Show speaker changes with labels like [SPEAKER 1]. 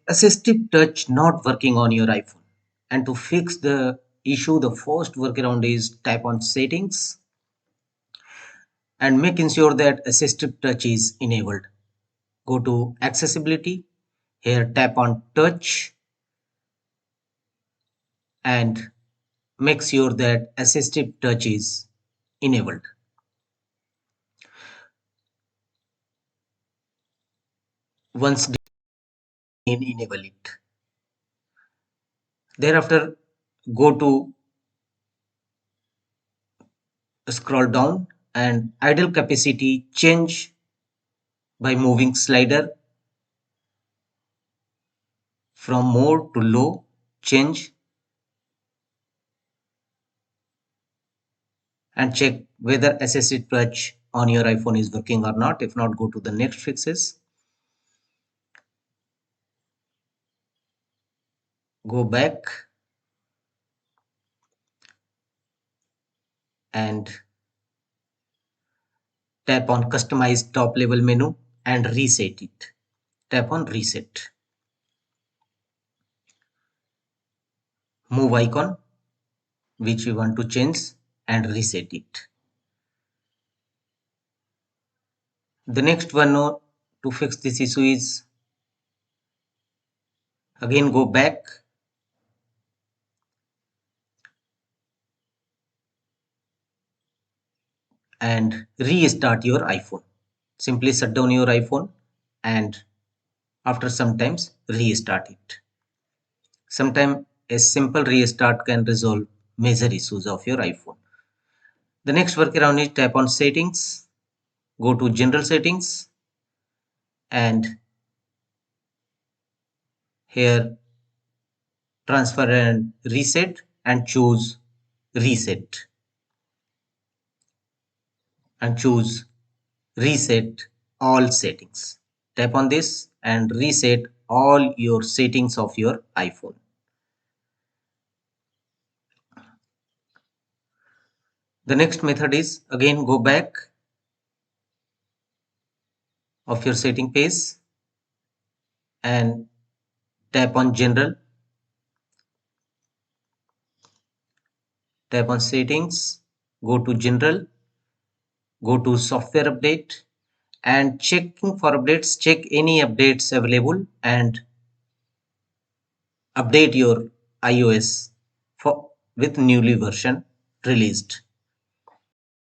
[SPEAKER 1] assistive touch not working on your iPhone. And to fix the issue, the first workaround is tap on settings and make ensure that assistive touch is enabled. Go to accessibility. Here tap on touch and make sure that assistive touch is enabled. Once enable it. Thereafter, go to scroll down and idle capacity change by moving slider from more to low, change and check whether assistive touch on your iPhone is working or not. If not, go to the next fixes. Go back and tap on customize top level menu and reset it. Tap on reset. Move icon which you want to change and reset it. The next one to fix this issue is again go back and restart your iPhone. Simply shut down your iPhone and after some times restart it. Sometimes a simple restart can resolve major issues of your iPhone. The next workaround is tap on settings, go to general settings and here transfer and reset and choose reset and choose reset all settings. Tap on this and reset all your settings of your iPhone. The next method is again go back of your setting page and tap on general, tap on settings, go to general, go to software update and checking for updates, check any updates available and update your iOS for with newly version released.